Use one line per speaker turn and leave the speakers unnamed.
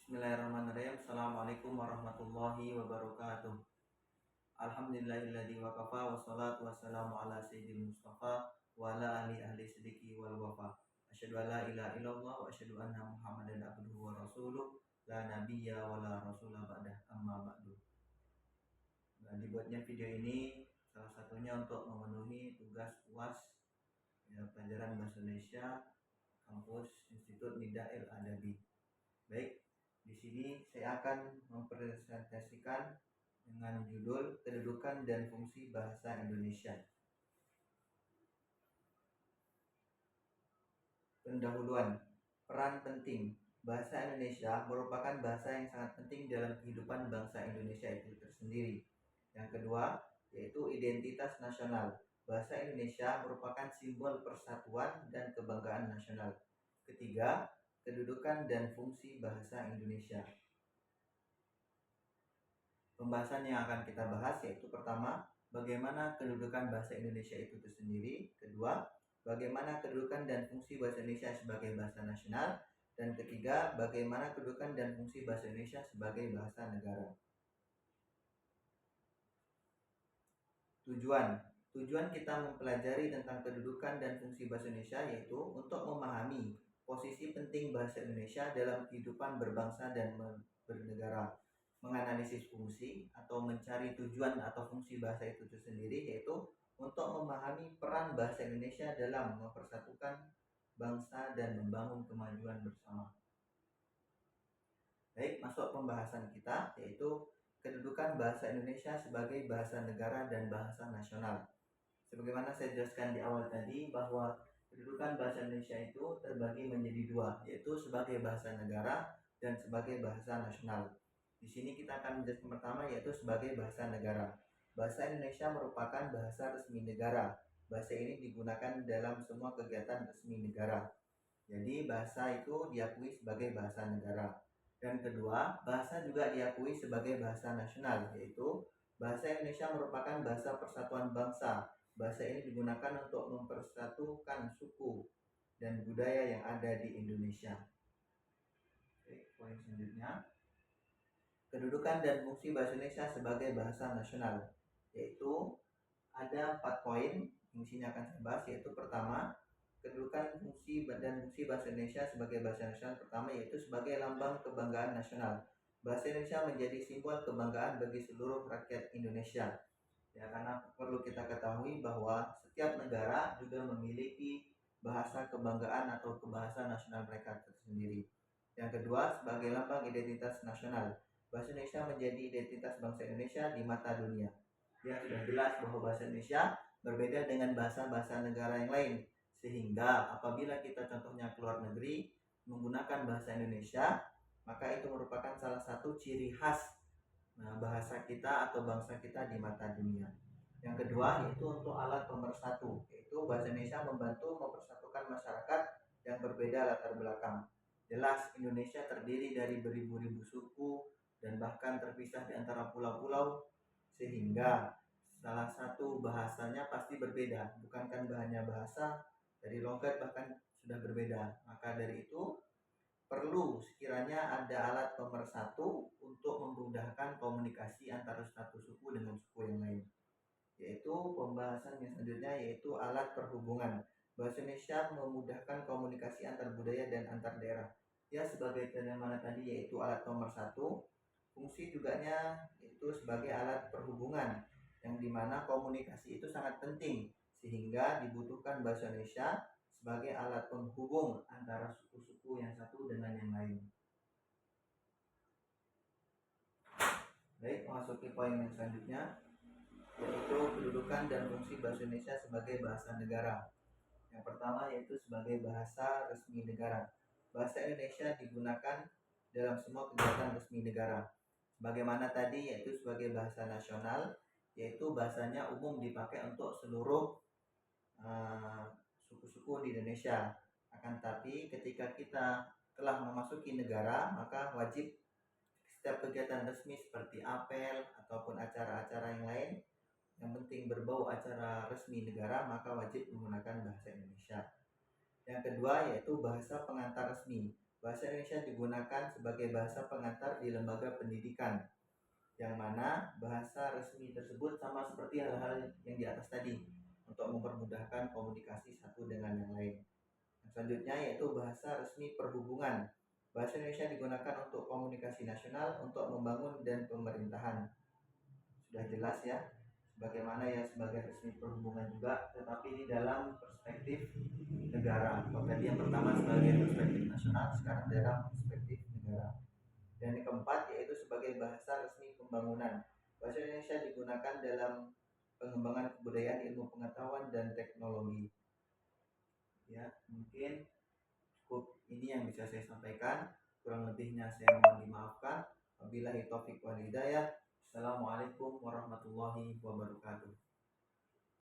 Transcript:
Bismillahirrahmanirrahim. Assalamualaikum warahmatullahi wabarakatuh. Alhamdulillahilladzi wa kafa wassalatu wassalamu ala sayyidil mustafa wa ala ahli sidiki wal wafa. Asyhadu an la ilaha illallah wa asyhadu anna Muhammadan abduhu wa rasuluh la nabiyya wa la rasula ba'dah amma ba'du. Nah, dibuatnya video ini salah satunya untuk memenuhi tugas UAS pelajaran bahasa Indonesia kampus Institut Nida'il Adabi. Baik, di sini saya akan mempresentasikan dengan judul kedudukan dan fungsi bahasa Indonesia. Pendahuluan, peran penting. Bahasa Indonesia merupakan bahasa yang sangat penting dalam kehidupan bangsa Indonesia itu tersendiri. Yang kedua, yaitu identitas nasional. Bahasa Indonesia merupakan simbol persatuan dan kebanggaan nasional. Ketiga, kedudukan dan fungsi bahasa Indonesia. Pembahasan yang akan kita bahas yaitu pertama, bagaimana kedudukan bahasa Indonesia itu tersendiri. Kedua, bagaimana kedudukan dan fungsi bahasa Indonesia sebagai bahasa nasional. Dan ketiga, bagaimana kedudukan dan fungsi bahasa Indonesia sebagai bahasa negara. Tujuan kita mempelajari tentang kedudukan dan fungsi bahasa Indonesia yaitu untuk memahami posisi penting bahasa Indonesia dalam kehidupan berbangsa dan bernegara, menganalisis fungsi atau mencari tujuan atau fungsi bahasa itu sendiri, yaitu untuk memahami peran bahasa Indonesia dalam mempersatukan bangsa dan membangun kemajuan bersama. Baik, masuk pembahasan kita, yaitu kedudukan bahasa Indonesia sebagai bahasa negara dan bahasa nasional. Sebagaimana saya jelaskan di awal tadi, bahwa kedudukan bahasa Indonesia itu terbagi menjadi dua, yaitu sebagai bahasa negara dan sebagai bahasa nasional. Di sini kita akan menjelaskan pertama, yaitu sebagai bahasa negara. Bahasa Indonesia merupakan bahasa resmi negara. Bahasa ini digunakan dalam semua kegiatan resmi negara. Jadi bahasa itu diakui sebagai bahasa negara. Dan kedua, bahasa juga diakui sebagai bahasa nasional, yaitu bahasa Indonesia merupakan bahasa persatuan bangsa. Bahasa ini digunakan untuk mempersatukan suku dan budaya yang ada di Indonesia. Oke, poin selanjutnya, kedudukan dan fungsi bahasa Indonesia sebagai bahasa nasional, yaitu ada 4 poin yang sini akan saya bahas, yaitu pertama, kedudukan fungsi dan fungsi bahasa Indonesia sebagai bahasa nasional. Pertama, yaitu sebagai lambang kebanggaan nasional. Bahasa Indonesia menjadi simbol kebanggaan bagi seluruh rakyat Indonesia. Ya, karena perlu kita ketahui bahwa setiap negara juga memiliki bahasa kebanggaan atau kebahasa nasional mereka tersendiri. Yang kedua, sebagai lambang identitas nasional. Bahasa Indonesia menjadi identitas bangsa Indonesia di mata dunia. Ya, sudah jelas bahwa bahasa Indonesia berbeda dengan bahasa-bahasa negara yang lain. Sehingga apabila kita contohnya keluar negeri menggunakan bahasa Indonesia, maka itu merupakan salah satu ciri khas bahasa kita atau bangsa kita di mata dunia. Yang kedua, yaitu untuk alat pemersatu, yaitu bahasa Indonesia membantu mempersatukan masyarakat yang berbeda latar belakang. Jelas Indonesia terdiri dari beribu-ribu suku dan bahkan terpisah di antara pulau-pulau, sehingga salah satu bahasanya pasti berbeda. Bukankan hanya bahasa, dari logat bahkan sudah berbeda. Maka dari itu perlu sekiranya ada alat pemersatu untuk memudahkan komunikasi antara satu suku dengan suku yang lain. Yaitu pembahasan yang selanjutnya, yaitu alat perhubungan. Bahasa Indonesia memudahkan komunikasi antar budaya dan antar daerah. Ya, sebagai mana tadi, yaitu alat pemersatu. Fungsi juganya itu sebagai alat perhubungan, yang dimana komunikasi itu sangat penting, sehingga dibutuhkan bahasa Indonesia sebagai alat penghubung antara suku-suku yang satu dengan yang lain. Baik, memasuki poin yang selanjutnya, yaitu kedudukan dan fungsi bahasa Indonesia sebagai bahasa negara. Yang pertama, yaitu sebagai bahasa resmi negara. Bahasa Indonesia digunakan dalam semua kegiatan resmi negara. Bagaimana tadi, yaitu sebagai bahasa nasional, yaitu bahasanya umum dipakai untuk seluruh suku-suku di Indonesia. Akan tetapi ketika kita telah memasuki negara, maka wajib setiap kegiatan resmi seperti apel ataupun acara-acara yang lain yang penting berbau acara resmi negara, maka wajib menggunakan bahasa Indonesia. Yang kedua, yaitu bahasa pengantar resmi. Bahasa Indonesia digunakan sebagai bahasa pengantar di lembaga pendidikan, yang mana bahasa resmi tersebut sama seperti hal-hal yang di atas tadi untuk mempermudahkan komunikasi satu dengan yang lain. Selanjutnya yaitu bahasa resmi perhubungan. Bahasa Indonesia digunakan untuk komunikasi nasional, untuk membangun dan pemerintahan. Sudah jelas ya, bagaimana ya sebagai resmi perhubungan juga, tetapi ini dalam perspektif negara. Kalau tadi yang pertama sebagai perspektif nasional, sekarang dalam perspektif negara. Dan yang keempat yaitu sebagai bahasa resmi pembangunan. Bahasa Indonesia digunakan dalam pengembangan kebudayaan, ilmu pengetahuan, dan teknologi. Ya, mungkin cukup ini yang bisa saya sampaikan. Kurang lebihnya saya mohon dimaafkan. Wabillahi taufiq wal hidayah. Assalamualaikum warahmatullahi wabarakatuh.